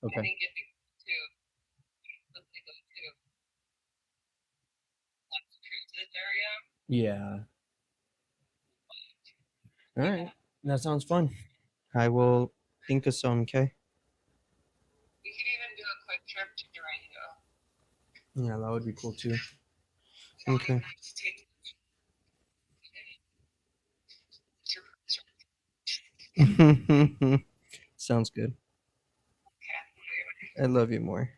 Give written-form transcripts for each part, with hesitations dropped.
Okay. Yeah. All right. That sounds fun. I will think of some, okay? Yeah, that would be cool too. Okay. Sounds good. I love you more.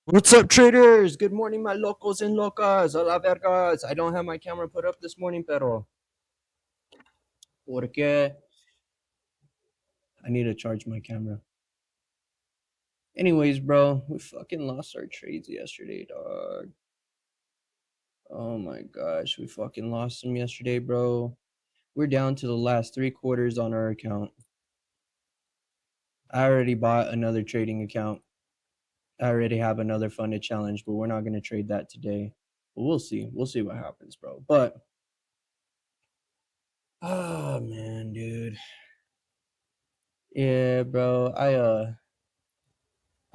What's up, traders? Good morning, my locos and locas. Hola, vergas. I don't have my camera put up this morning, pero. Porque I need to charge my camera. Anyways, bro, we fucking lost our trades yesterday, dog. Oh my gosh, we fucking lost them yesterday, bro. We're down to the last 3 quarters on our account. I already bought another trading account. I already have another funded challenge, but we're not gonna trade that today. But we'll see. We'll see what happens, bro. But oh man, dude. Yeah, bro.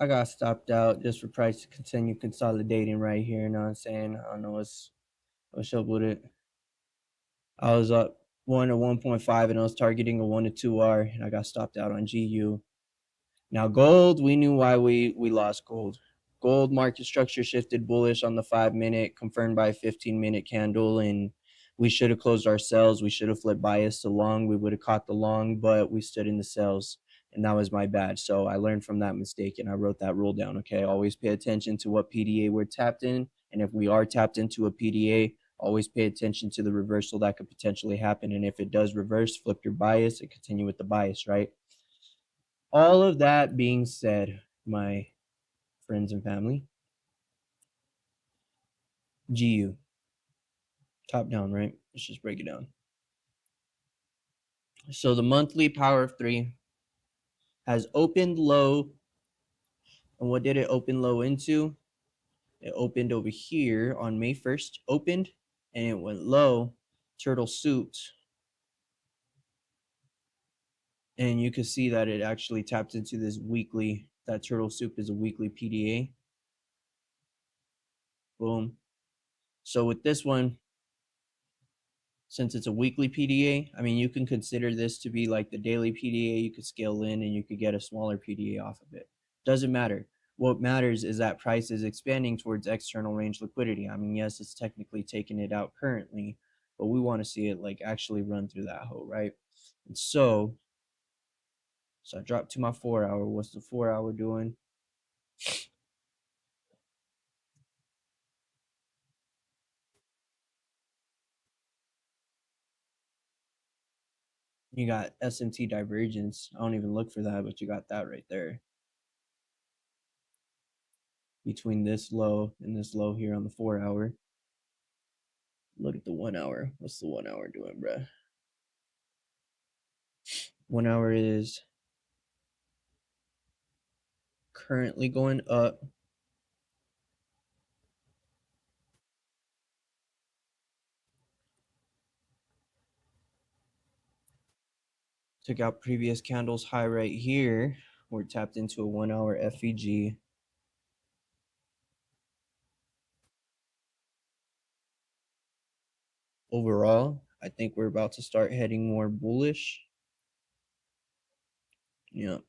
I got stopped out just for price to continue consolidating right here. You know what I'm saying? I don't know what's up with it. I was up 1 to 1.5 and I was targeting a 1 to 2R and I got stopped out on GU. Now gold, we knew why we lost gold. Gold market structure shifted bullish on the 5 minute, confirmed by a 15-minute candle, and we should have closed our sells. We should have flipped bias to long. We would have caught the long, but we stood in the sells, and that was my bad. So I learned from that mistake, and I wrote that rule down. Okay, always pay attention to what PDA we're tapped in, and if we are tapped into a PDA, always pay attention to the reversal that could potentially happen. And if it does reverse, flip your bias and continue with the bias, right? All of that being said, my friends and family, GU, top down, right? Let's just break it down. So the monthly power of three has opened low. And what did it open low into? It opened over here on May 1st, opened, and it went low, turtle soup. And you can see that it actually tapped into this weekly, that turtle soup is a weekly PDA. Boom. So with this one, since it's a weekly PDA, I mean, you can consider this to be like the daily PDA. You could scale in and you could get a smaller PDA off of it. Doesn't matter. What matters is that price is expanding towards external range liquidity. I mean, yes, it's technically taking it out currently, but we want to see it like actually run through that hole, right? And so I dropped to my 4 hour. What's the 4 hour doing? You got SMT divergence. I don't even look for that, but you got that right there. Between this low and this low here on the 4 hour. Look at the 1 hour. What's the 1 hour doing, bruh? 1 hour is currently going up. Took out previous candles high right here. We're tapped into a 1 hour FEG. Overall, I think we're about to start heading more bullish. Yeah.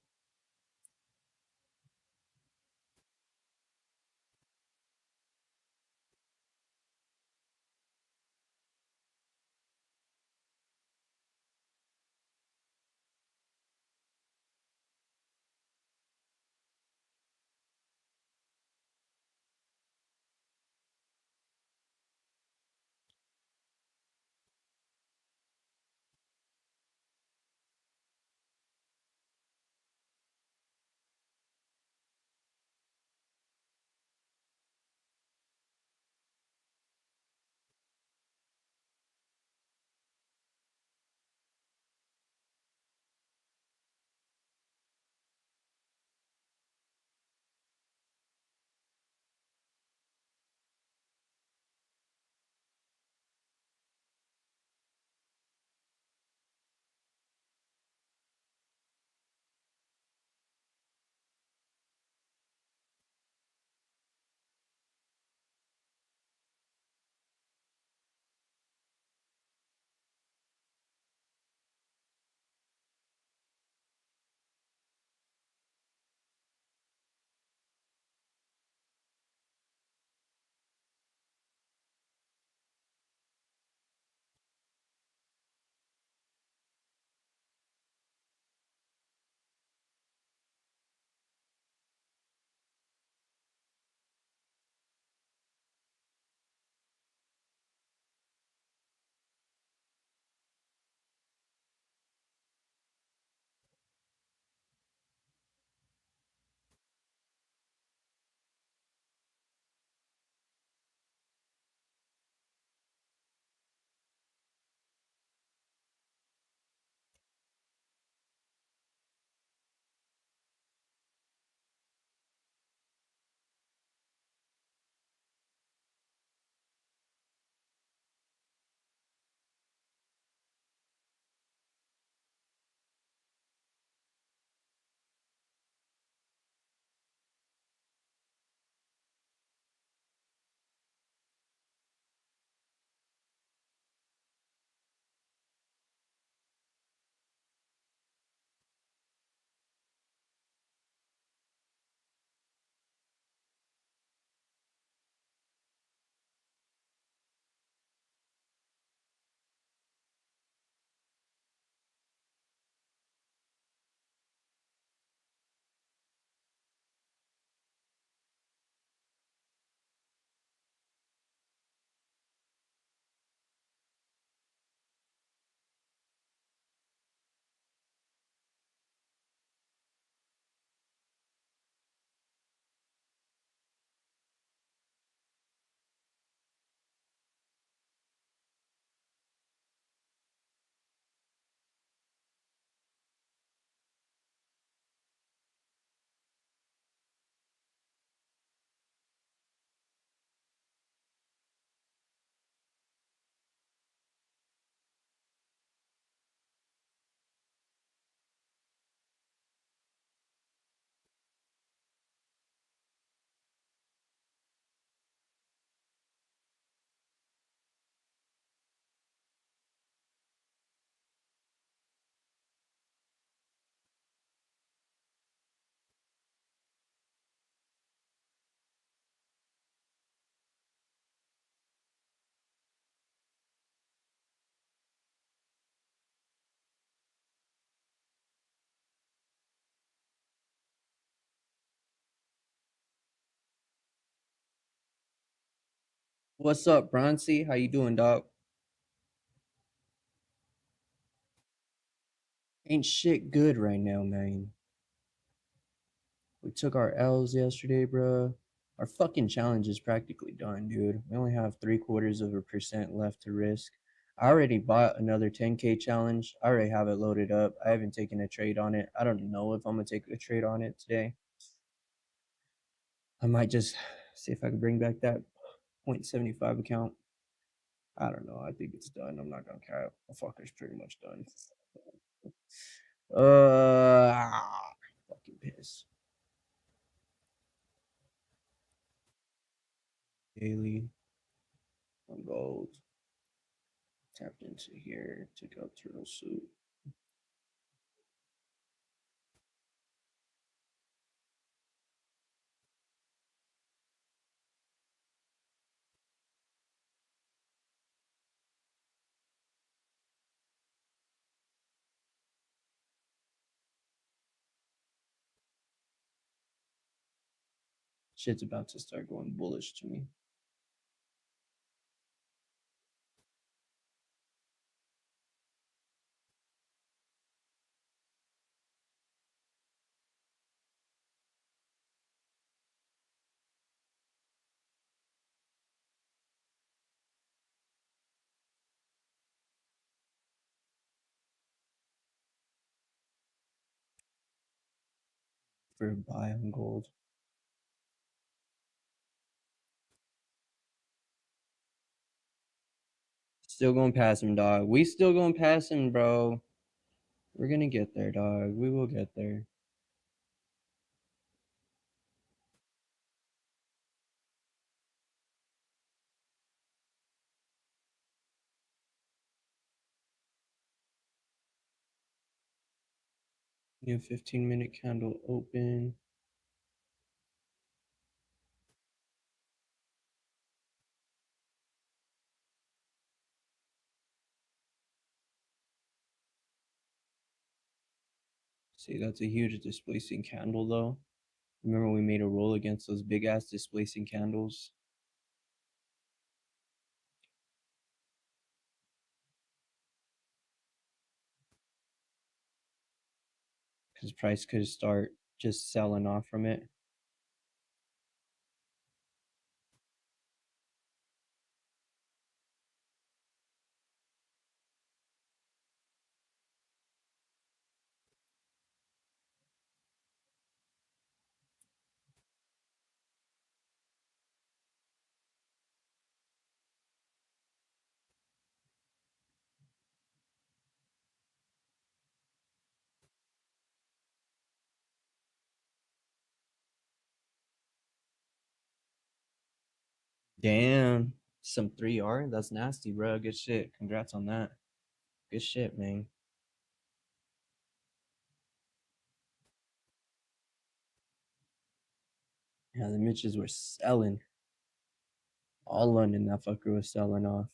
What's up, Bronzy? How you doing, dog? Ain't shit good right now, man. We took our L's yesterday, bro. Our fucking challenge is practically done, dude. We only have 0.75% left to risk. I already bought another 10K challenge. I already have it loaded up. I haven't taken a trade on it. I don't know if I'm gonna take a trade on it today. I might just see if I can bring back that 0.75 account. I don't know. I think it's done. I'm not gonna cap. The fucker's pretty much done. Fucking piss. Daily on gold. Tapped into here. Took out turtle soup. Shit's about to start going bullish to me. For a buy on gold. Still going past him, dog. We still going past him, bro. We're gonna get there, dog. We will get there. New 15-minute candle open. See, that's a huge displacing candle, though. Remember we made a roll against those big ass displacing candles? Because price could start just selling off from it. Damn. Some 3R? That's nasty, bro. Good shit. Congrats on that. Good shit, man. Yeah, the Mitches were selling. All London, that fucker was selling off.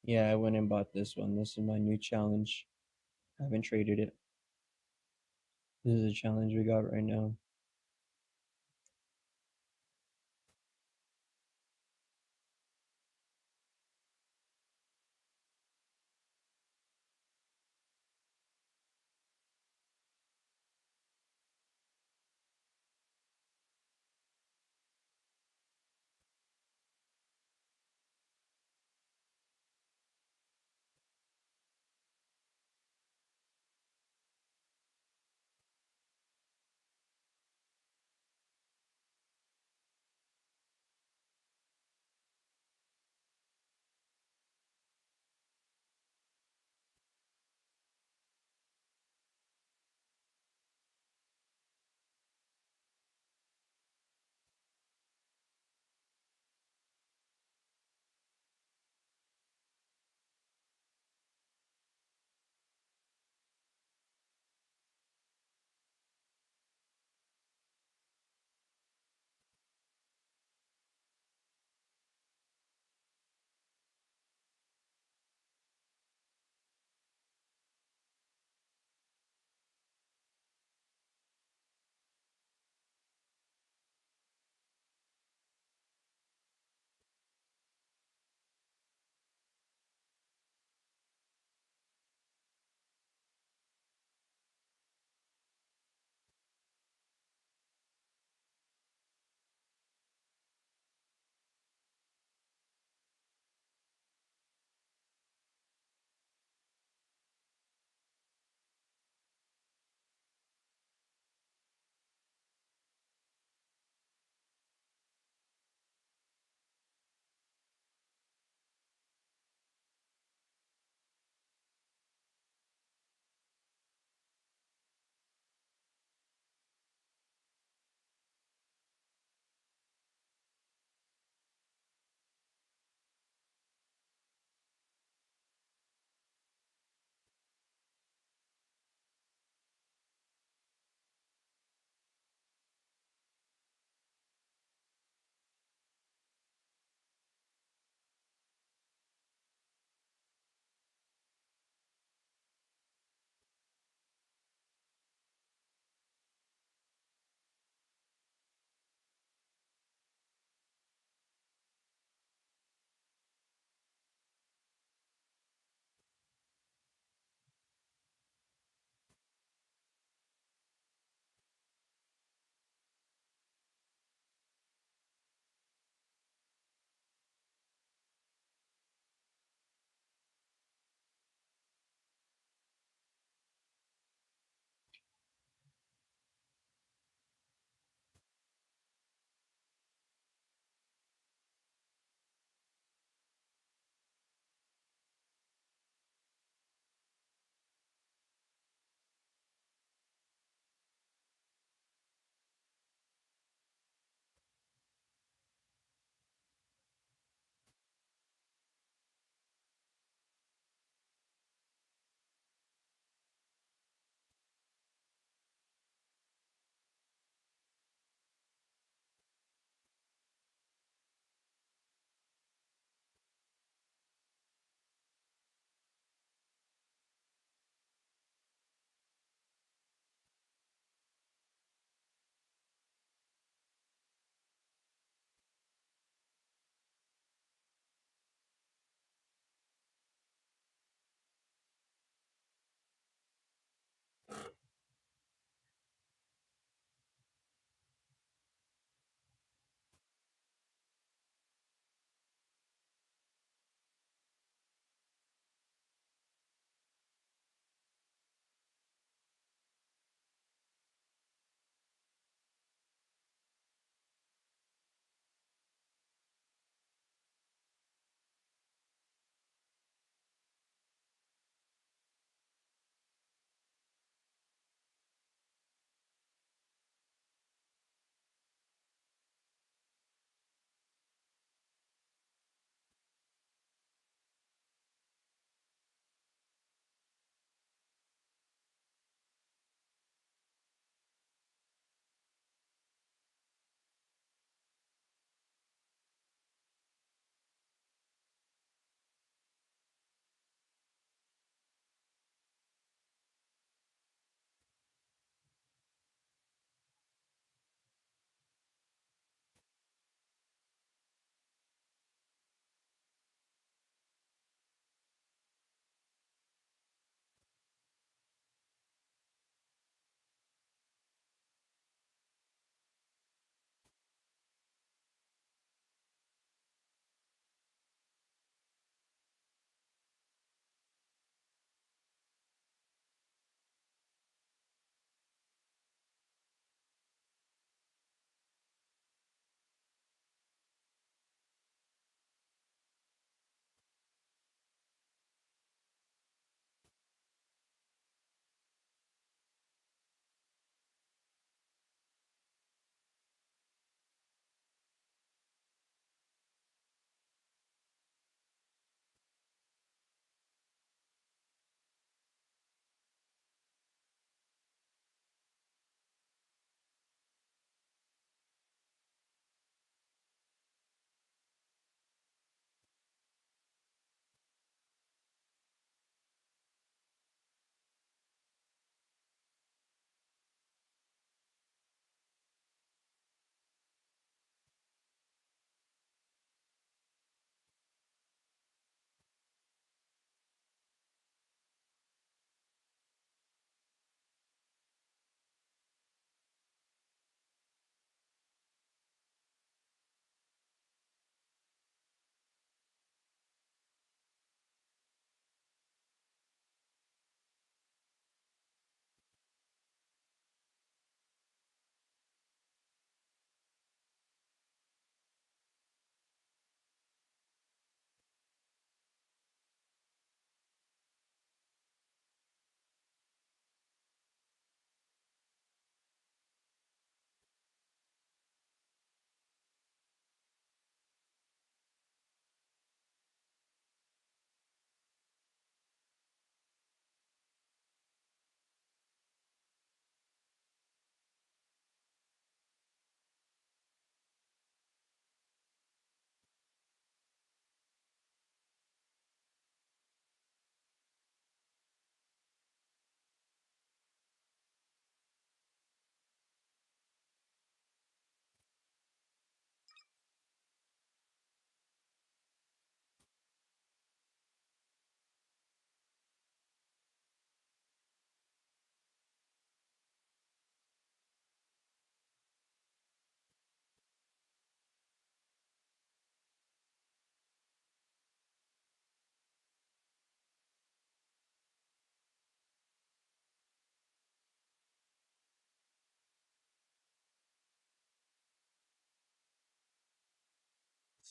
Yeah, I went and bought this one. This is my new challenge. I haven't traded it. This is a challenge we got right now.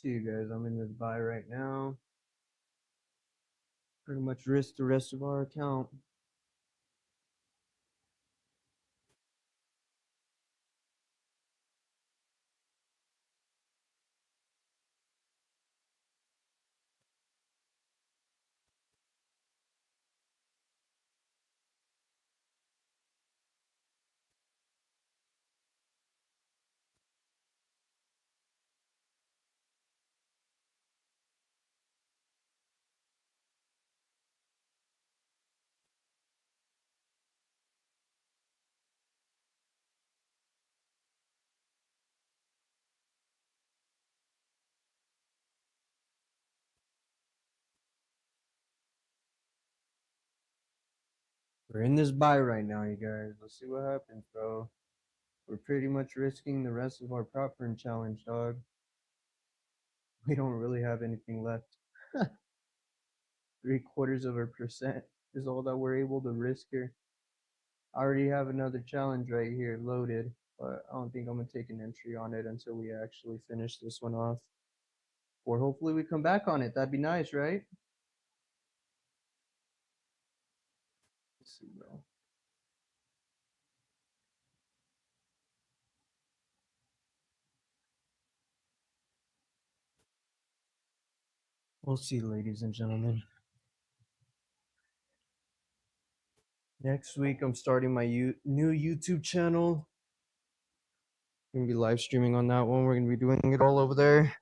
See you guys. I'm in this buy right now. Pretty much risk the rest of our account. We're in this buy right now, you guys. Let's see what happens, bro. We're pretty much risking the rest of our prop firm challenge, dog. We don't really have anything left. 0.75% is all that we're able to risk here. I already have another challenge right here loaded, but I don't think I'm gonna take an entry on it until we actually finish this one off. Or hopefully we come back on it. That'd be nice, right? Let's see, bro. We'll see, ladies and gentlemen. Next week, I'm starting my new YouTube channel. Gonna be live streaming on that one. We're gonna be doing it all over there.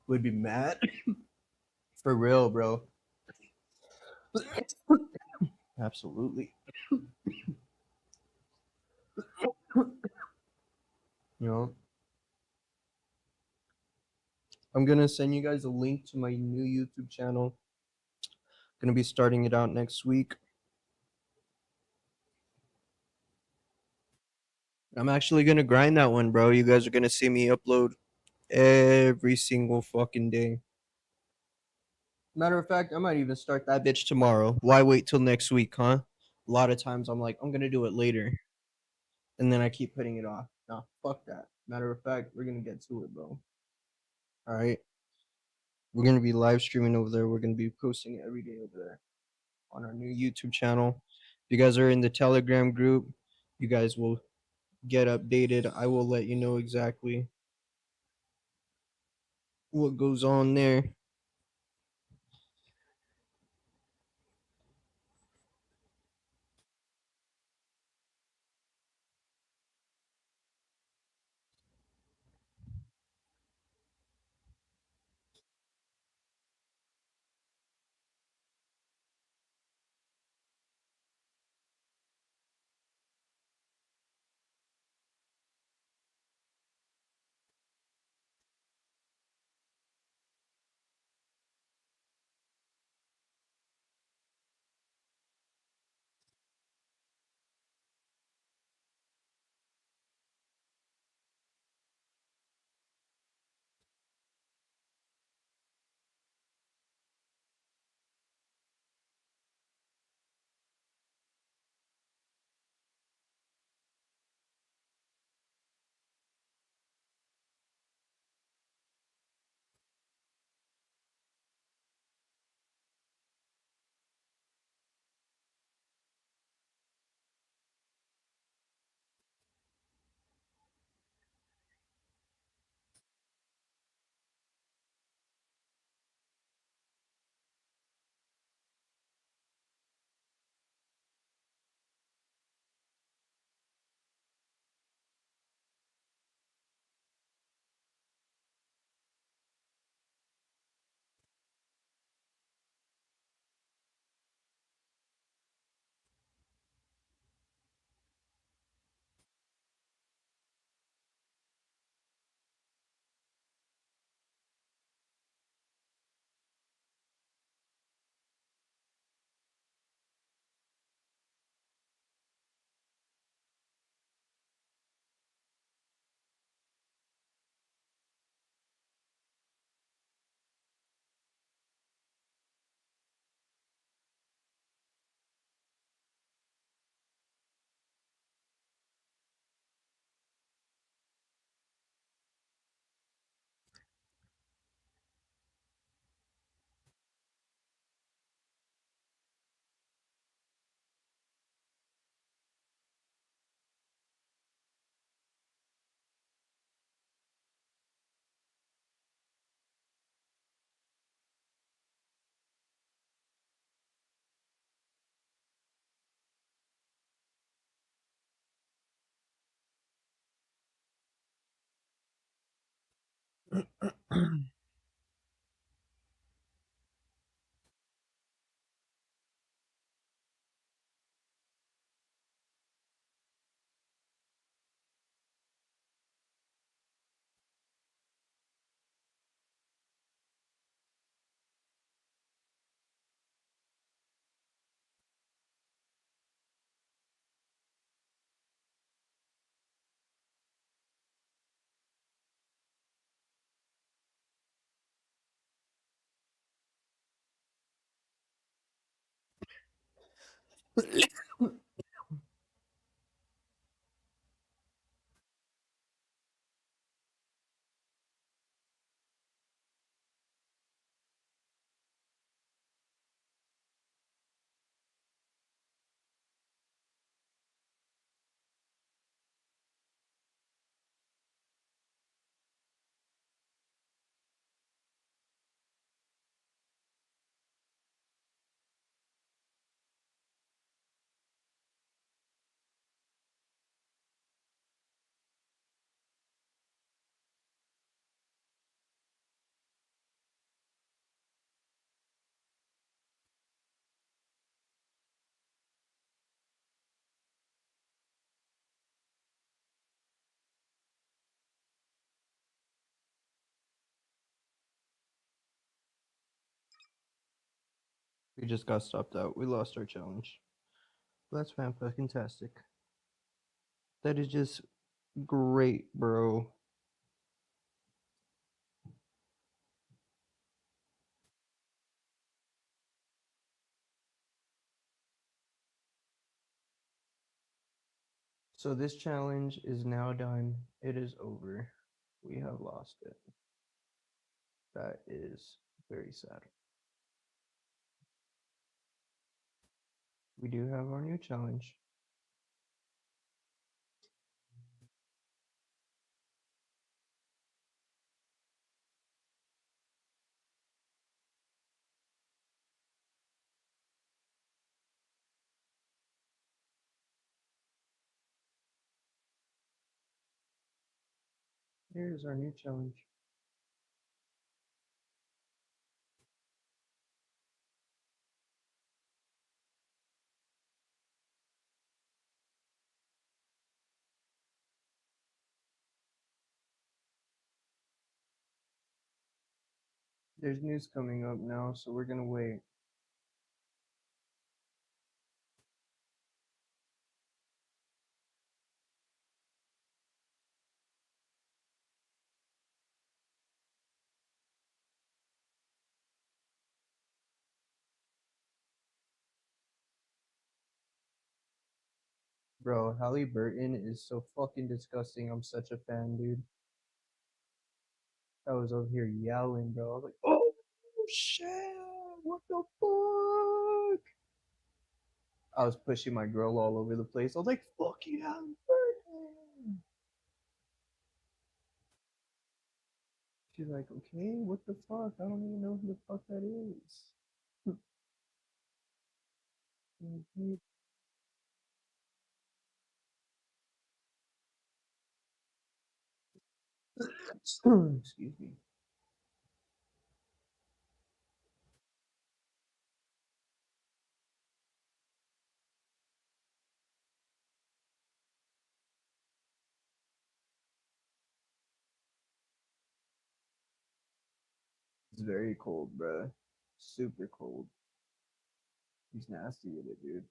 Would be mad. For real, bro. Absolutely. You know, I'm gonna send you guys a link to my new YouTube channel. Gonna be starting it out next week. I'm actually gonna grind that one, bro. You guys are gonna see me upload every single fucking day. Matter of fact, I might even start that bitch tomorrow. Why wait till next week, huh? A lot of times I'm like, I'm gonna do it later, and then I keep putting it off. Nah, fuck that. Matter of fact, we're gonna get to it, bro. All right, we're gonna be live streaming over there. We're gonna be posting it every day over there on our new YouTube channel. If you guys are in the Telegram group, you guys will get updated. I will let you know exactly what goes on there. We just got stopped out. We lost our challenge. That's fantastic. That is just great, bro. So this challenge is now done. It is over. We have lost it. That is very sad. We do have our new challenge. Here's our new challenge. There's news coming up now, so we're gonna wait. Bro, Halle Burton is so fucking disgusting. I'm such a fan, dude. I was over here yelling, bro. I was like, oh shit, what the fuck? I was pushing my girl all over the place. I was like, fuck you, Halle Burton. She's like, okay, what the fuck? I don't even know who the fuck that is. Excuse me. It's very cold, bro. Super cold. He's nasty with it, dude.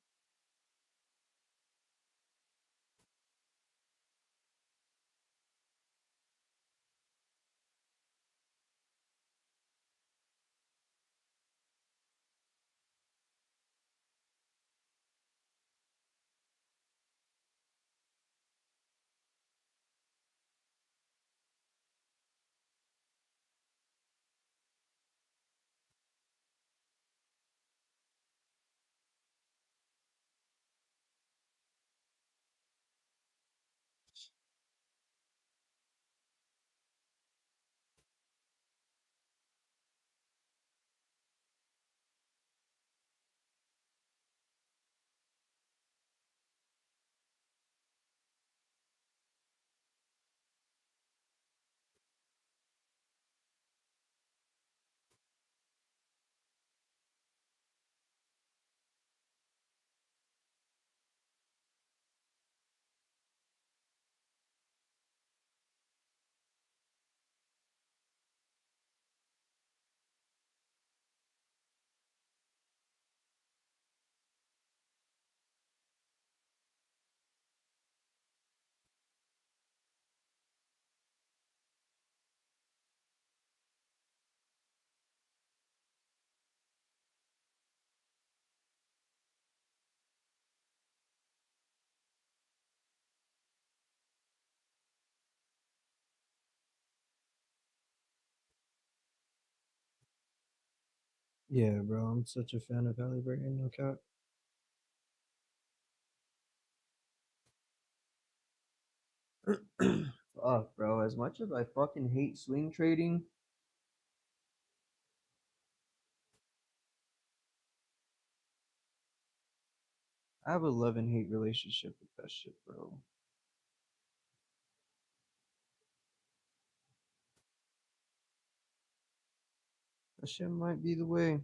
Yeah, bro, I'm such a fan of Halliburton, no cap. Fuck, bro. As much as I fucking hate swing trading, I have a love and hate relationship with that shit, bro. That shit might be the way.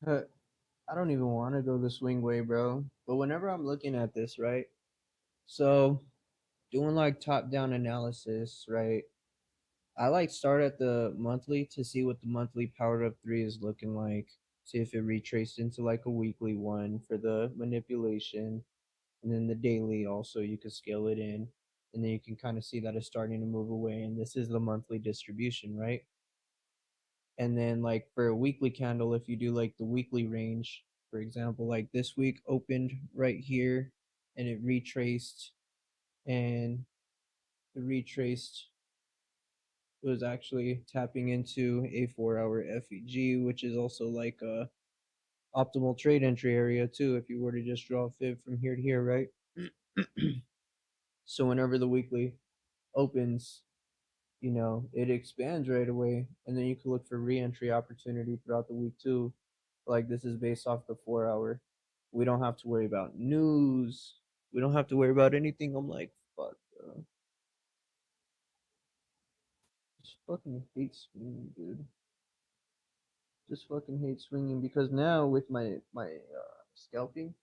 I don't even want to go the swing way, bro. But whenever I'm looking at this, right? So doing like top down analysis, right? I like start at the monthly to see what the monthly powered up three is looking like. See if it retraced into like a weekly one for the manipulation. And then the daily also you could scale it in. And then you can kind of see that it's starting to move away. And this is the monthly distribution, right? And then like for a weekly candle, if you do like the weekly range, for example, like this week opened right here and it retraced and it retraced it was actually tapping into a 4 hour FEG, which is also like a optimal trade entry area too, if you were to just draw a fib from here to here, right? So whenever the weekly opens, it expands right away, and then you can look for re-entry opportunity throughout the week too. Like this is based off the 4 hour. We don't have to worry about news. We don't have to worry about anything. I'm like, fuck, bro. Just fucking hate swinging, dude. Just fucking hate swinging because now with my scalping,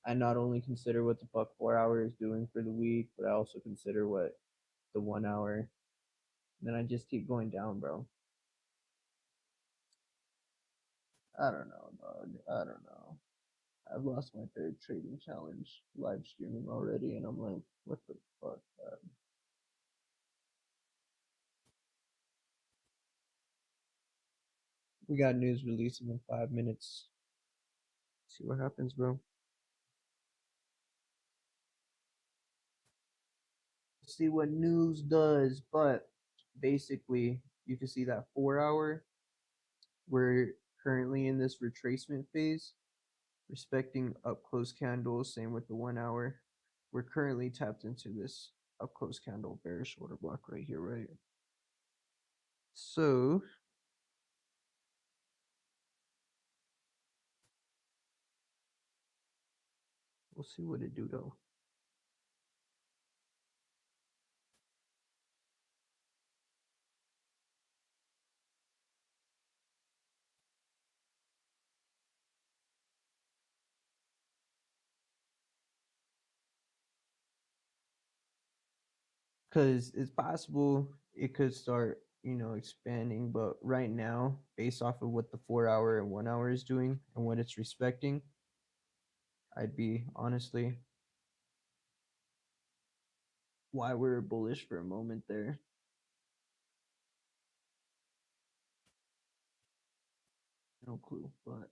I not only consider what the fuck 4 hour is doing for the week, but I also consider what the 1 hour. And then I just keep going down, bro. I don't know, dog. I don't know. I've lost my third trading challenge live streaming already, and I'm like, what the fuck? We got news releasing in 5 minutes. See what happens, bro. See what news does, but basically, you can see that 4 hour. We're currently in this retracement phase, respecting up close candles. Same with the 1 hour. We're currently tapped into this up close candle bearish order block right here, right? So we'll see what it do though. Because it's possible it could start, expanding. But right now, based off of what the 4 hour and 1 hour is doing and what it's respecting, I'd be honestly why we're bullish for a moment there. No clue, but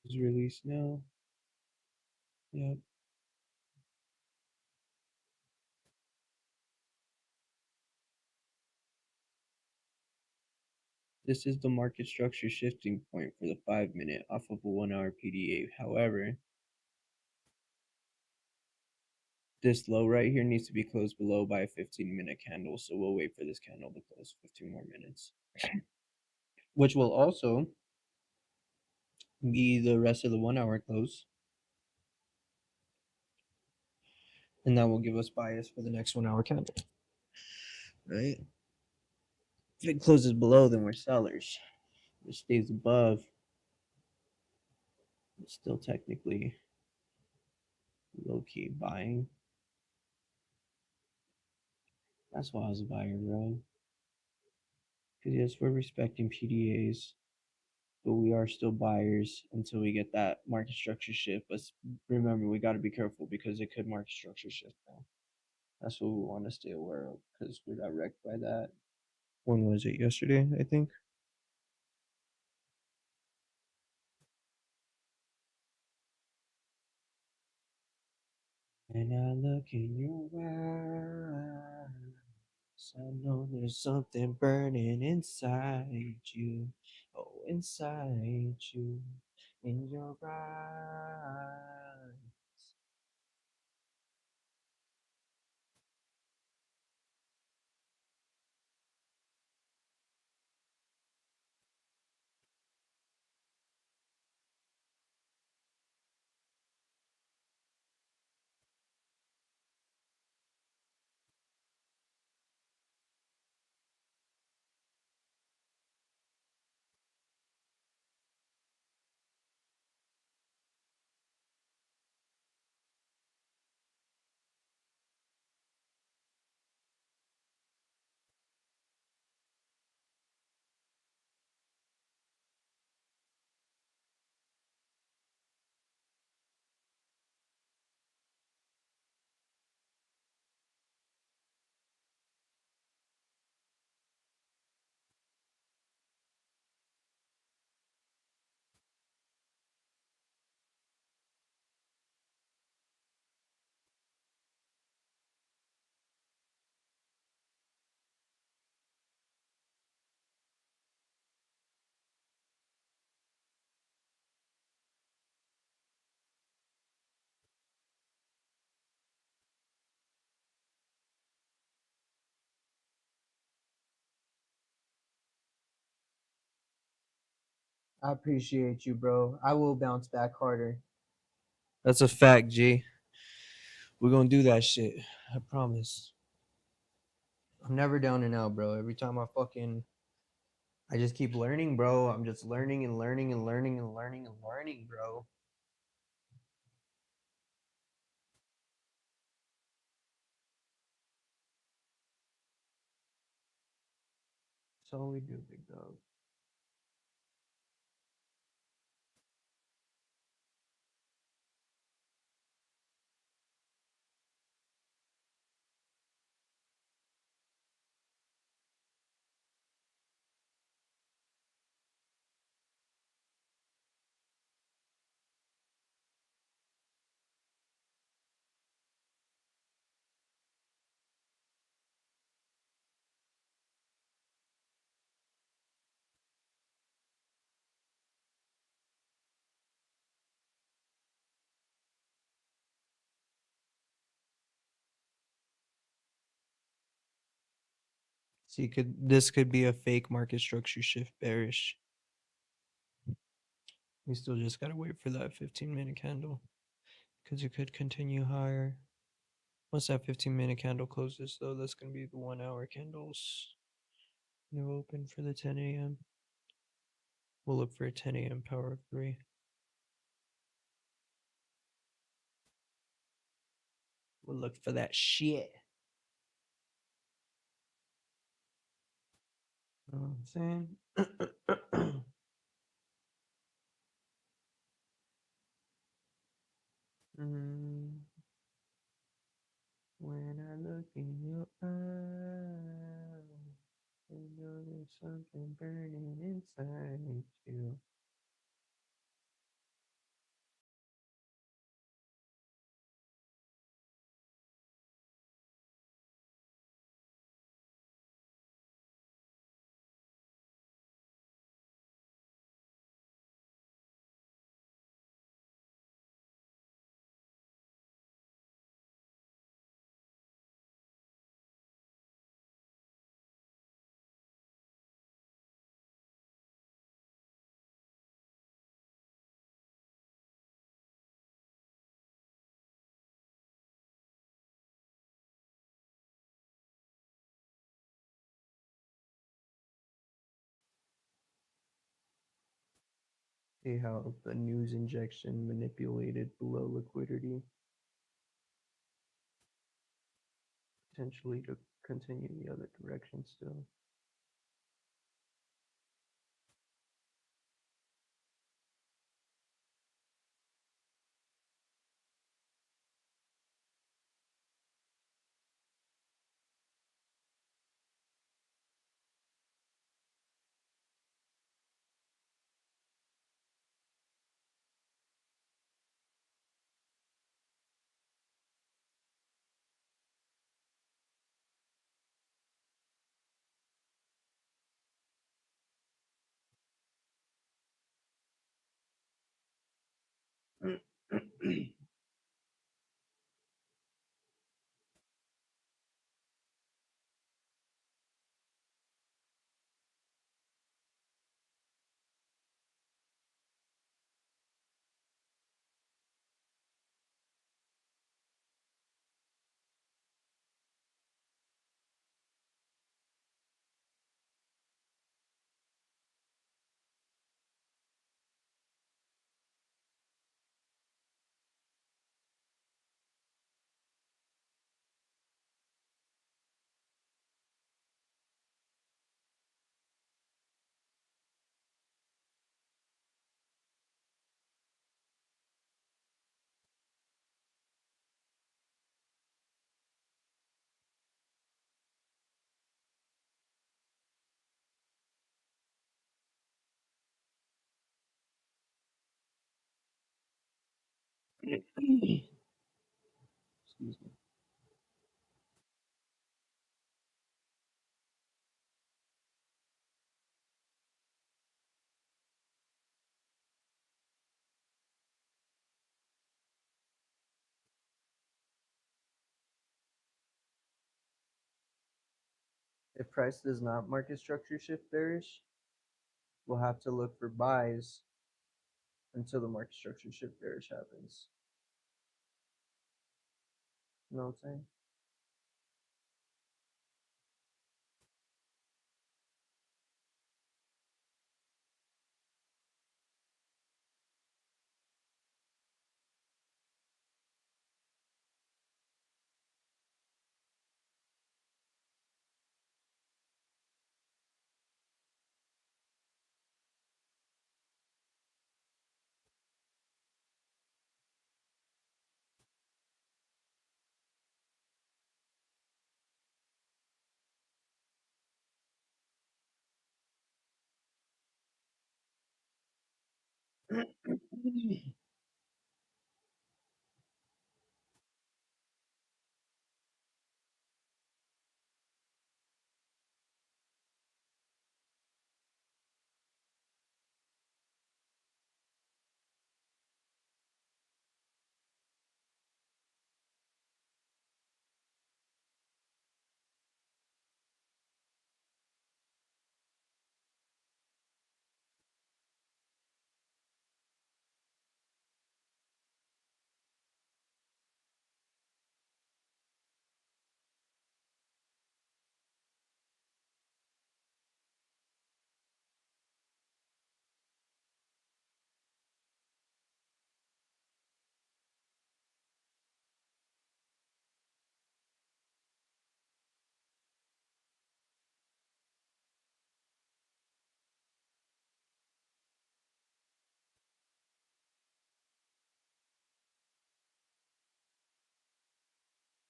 Is released now. Yep. This is the market structure shifting point for the 5 minute off of a 1 hour PDA. However, this low right here needs to be closed below by a 15-minute candle. So we'll wait for this candle to close 15 more minutes, which will also be the rest of the 1 hour close. And that will give us bias for the next 1 hour candle. Right? If it closes below, then we're sellers. If it stays above, it's still technically low key buying. That's why I was a buyer, bro. Because yes, we're respecting PDAs, but we are still buyers until we get that market structure shift. But remember, we got to be careful because it could market structure shift now. That's what we want to stay aware of because we got wrecked by that. When was it? Yesterday, I think. And I look in your eyes, I know there's something burning inside you. Oh, inside you, in your eyes. I appreciate you, bro. I will bounce back harder. That's a fact, G. We're gonna do that shit. I promise. I'm never down and out, bro. Every time I just keep learning, bro. I'm just learning and learning and learning and learning and learning, bro. That's all we do, big dog. See, could be a fake market structure shift bearish. We still just gotta wait for that 15-minute candle because it could continue higher. Once that 15-minute candle closes, though, that's gonna be the 1 hour candles. New open for the 10 a.m. We'll look for a 10 a.m. power of three. We'll look for that shit. You know what I'm saying? When I look in your eyes, I know there's something burning inside you. See how the news injection manipulated below liquidity, potentially to continue the other direction still. Excuse me. If price does not market structure shift bearish, we'll have to look for buys until the market structure shift bearish happens. You know what I'm saying?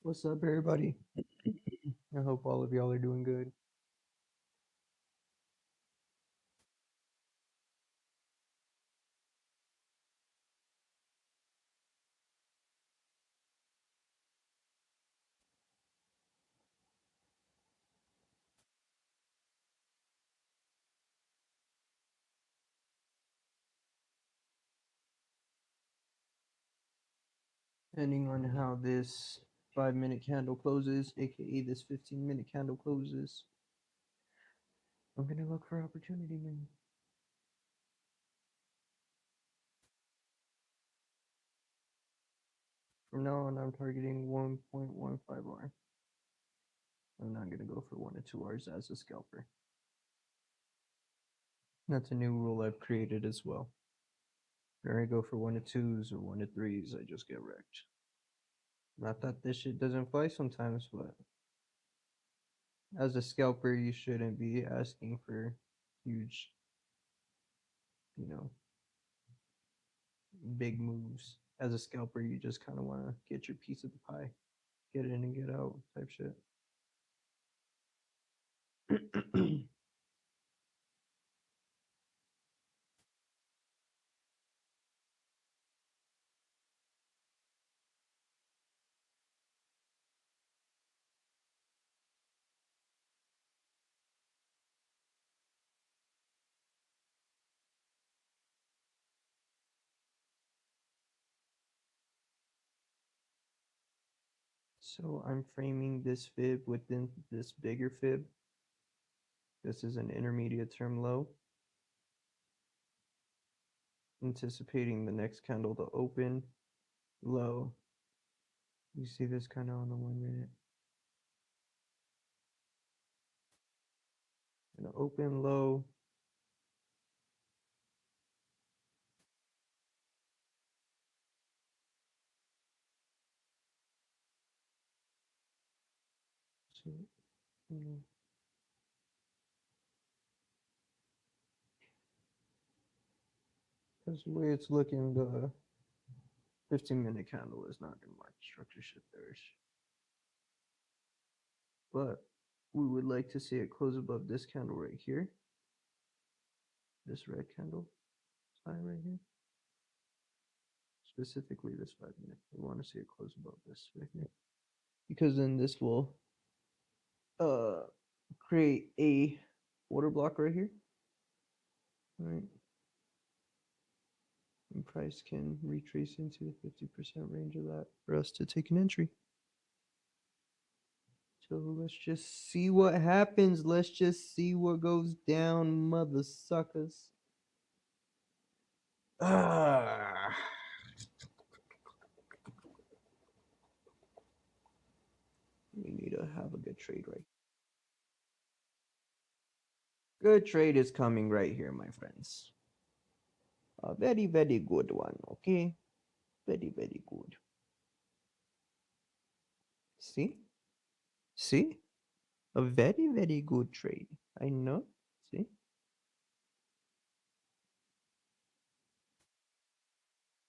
What's up, everybody? I hope all of y'all are doing good. Depending on how this 5-minute candle closes, aka this 15-minute candle closes, I'm gonna look for opportunity, man. From now on, I'm targeting 1.15R. I'm not gonna go for 1 or 2 Rs as a scalper. That's a new rule I've created as well. Or I go for 1 to 2s or 1 to 3s, I just get wrecked. Not that this shit doesn't fly sometimes, but as a scalper, you shouldn't be asking for huge, you know, big moves. As a scalper, you just kind of want to get your piece of the pie, get in and get out type shit. So I'm framing this fib within this bigger fib. This is an intermediate term low. Anticipating the next candle to open low. You see this kind of on the 1 minute. Gonna open low. So, because the way it's looking, the 15-minute candle is not gonna mark structure shift bearish. But we would like to see it close above this candle right here. This red candle sign right here. Specifically this 5-minute. We want to see it close above this right here. Because then this will create a order block right here. All right. And price can retrace into the 50% range of that for us to take an entry. So let's just see what happens. Let's just see what goes down, mother suckers. Ah. We need to have a good trade right. Good trade is coming right here, my friends. A very, very good one, okay? Very, very good. See? See? A very, very good trade. I know. See?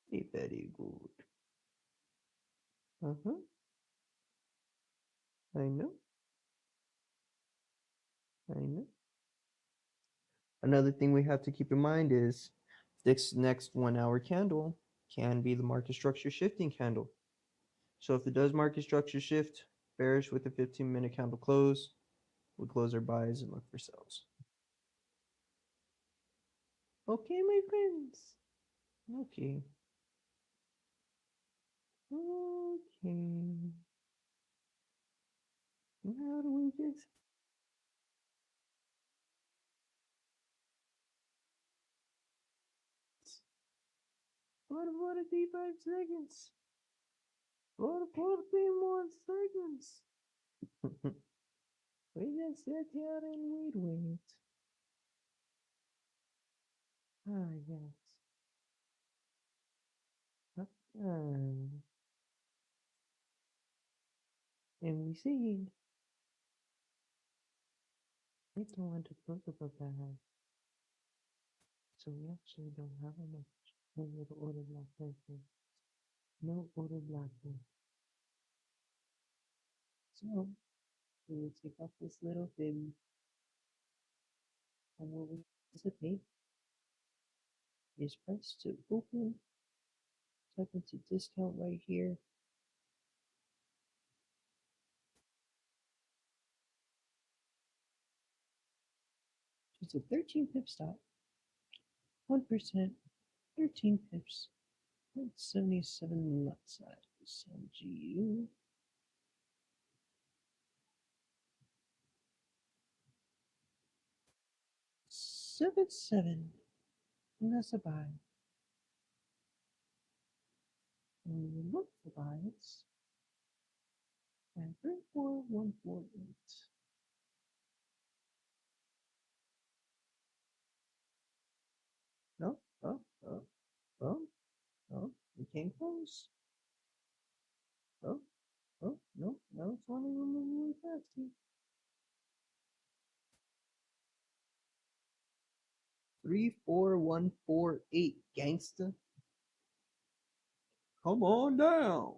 Very, very good. Uh-huh. I know. I know. Another thing we have to keep in mind is this next 1 hour candle can be the market structure shifting candle. So if it does market structure shift, bearish with a 15-minute candle close, we close our buys and look for sells. Okay, my friends. Okay. Okay. How do we just... What 45 seconds? What 40 more seconds? We just sit here and wait. Ah, yes. And we see. We don't want to talk about that. So we actually don't have enough. No little order block right there. No order block there. So we will take off this little thing and what we anticipate is price to open, type into discount right here. It's a 13 pip stop, 1%, 13 pips, 0.77 left side. SMGU. 7-7. And that's a buy. And we look for buys. And 34148. No? Oh, oh. Oh, oh, we came close. Oh, oh, no, no, it's only moving really fast here. 34148, gangsta. Come on down.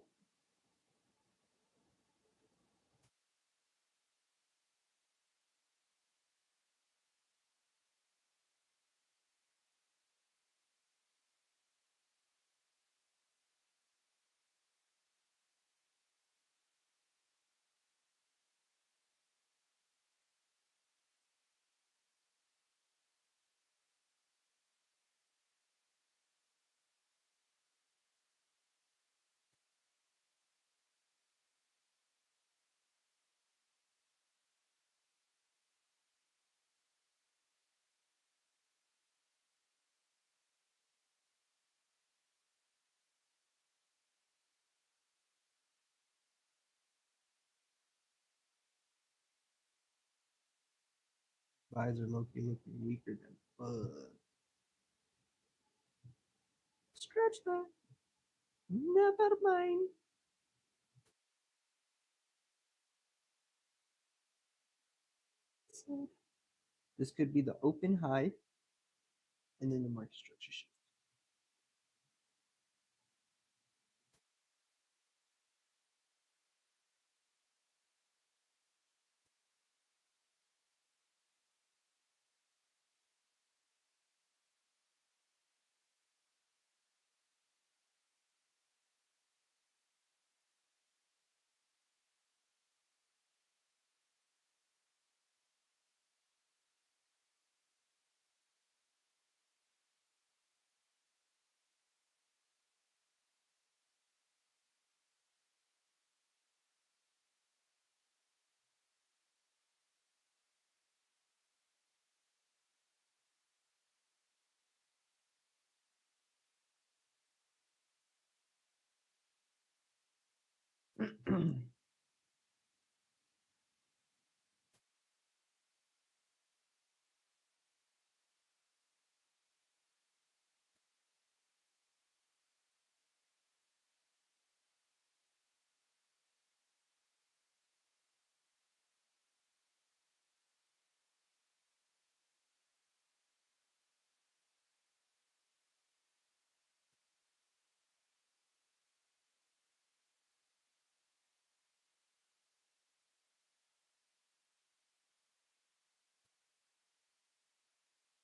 Eyes are looking weaker than fuck. Stretch that. Never mind. This could be the open high and then the market structure shift.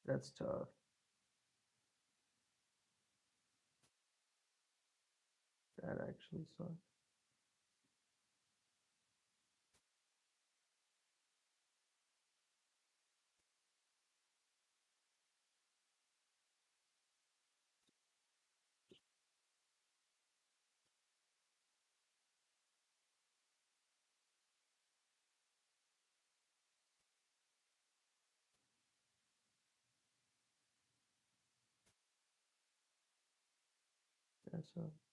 That's tough. That actually sucks. That sucks.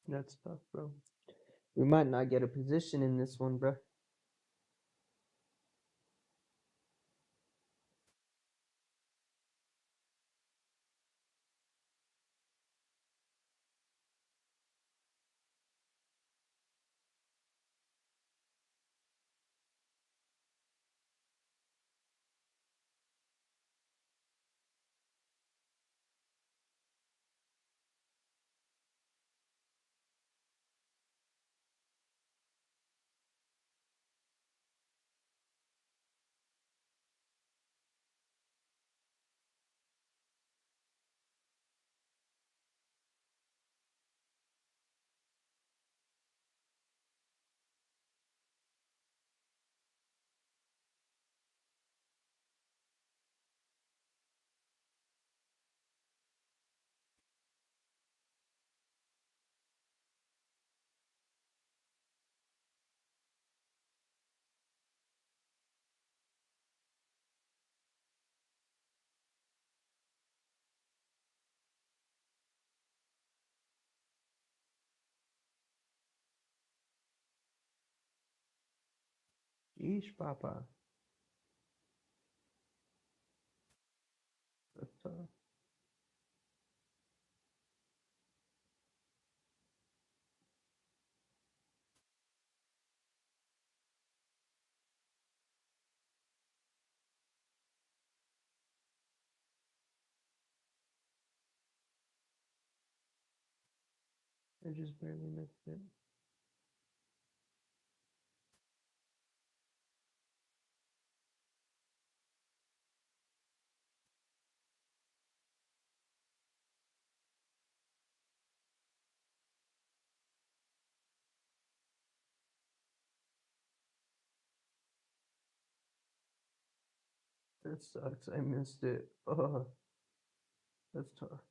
That's tough, bro. We might not get a position in this one, bro. Sheesh, Papa. That's tough. I just barely missed it. That sucks. I missed it. Oh, that's tough.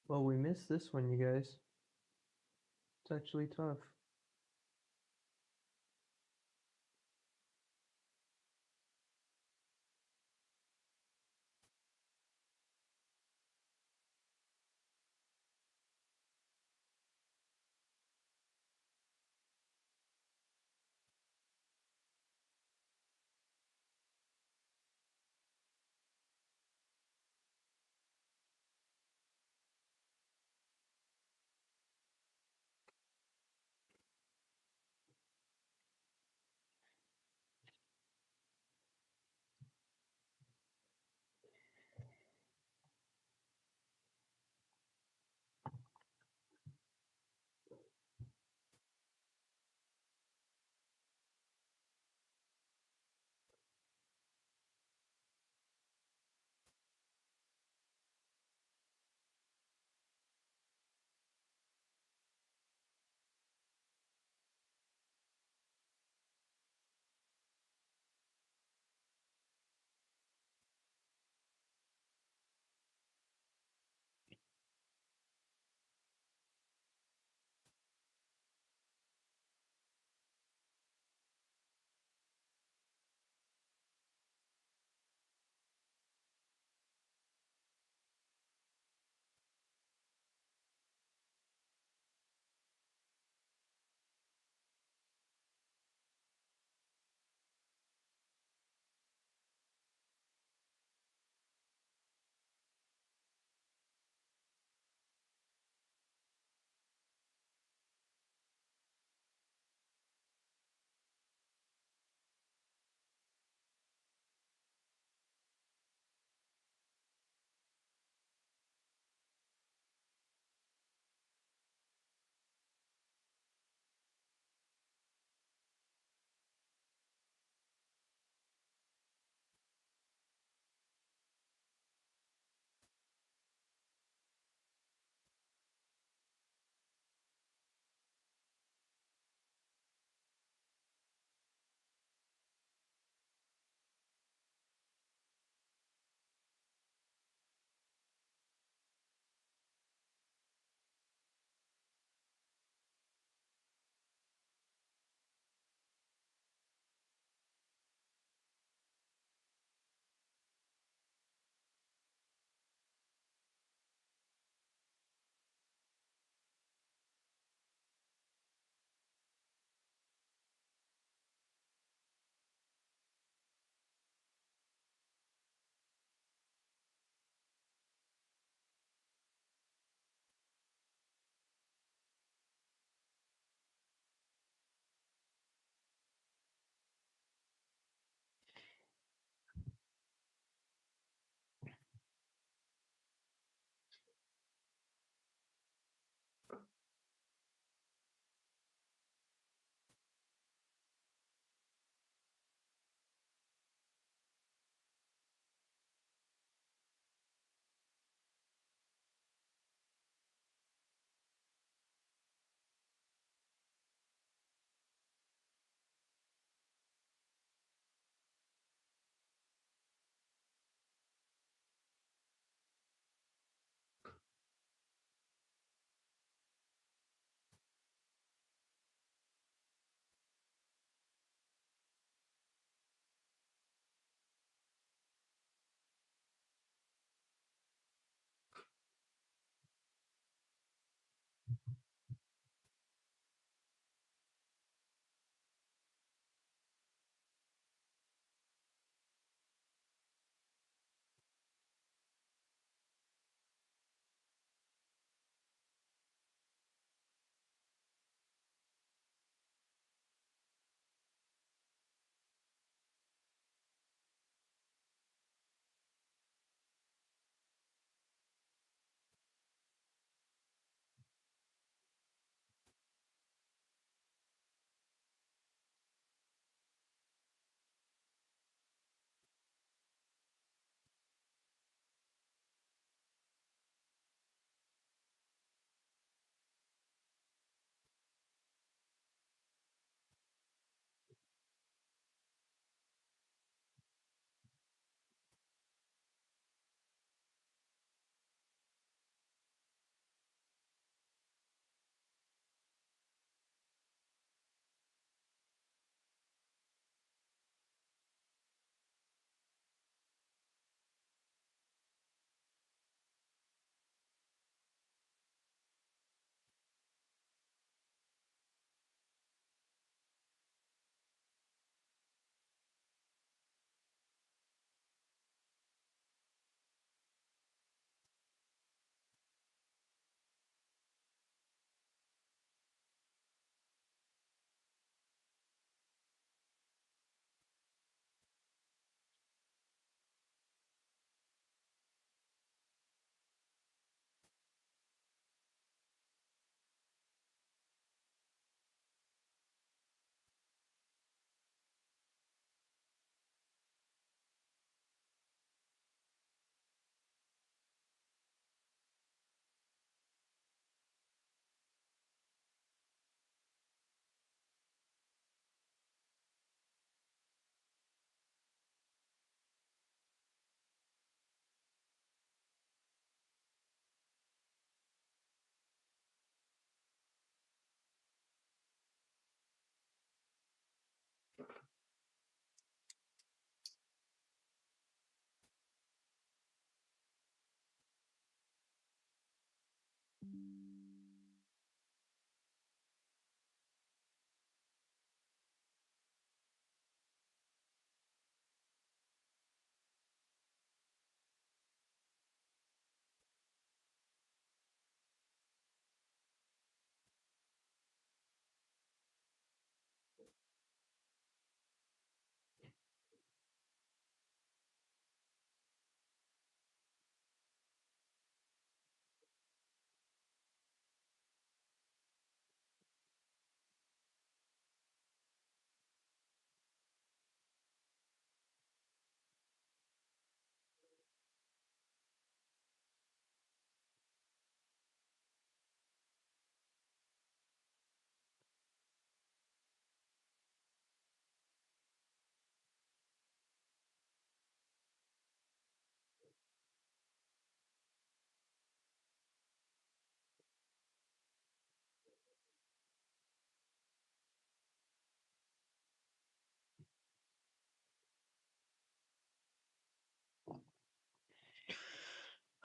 Well, we missed this one, you guys. It's actually tough.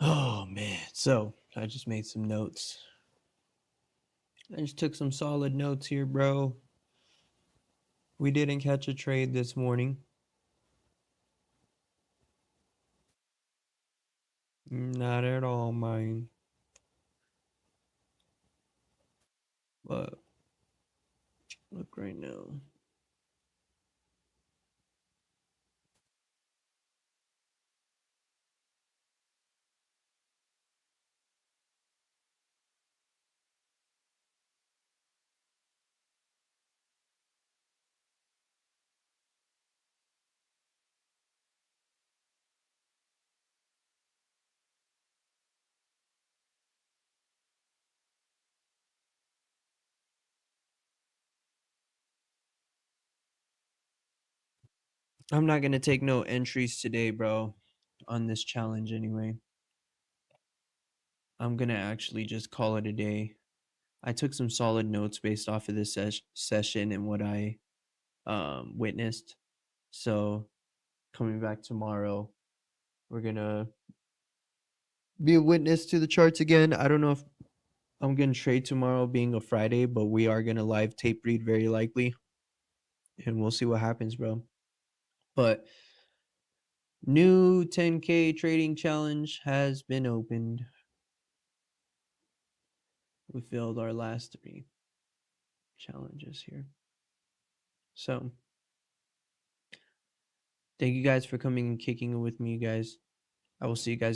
Oh man. So I just made some notes. I just took some solid notes here, bro. We didn't catch a trade this morning. Not at all, mine. But look right now. I'm not gonna take no entries today, bro, on this challenge anyway. I'm gonna actually just call it a day. I took some solid notes based off of this session and what I witnessed. So coming back tomorrow, we're gonna be a witness to the charts again. I don't know if I'm gonna trade tomorrow being a Friday, but we are gonna live tape read very likely. And we'll see what happens, bro. But new 10K trading challenge has been opened. We failed our last 3 challenges here. So thank you guys for coming and kicking it with me, guys. I will see you guys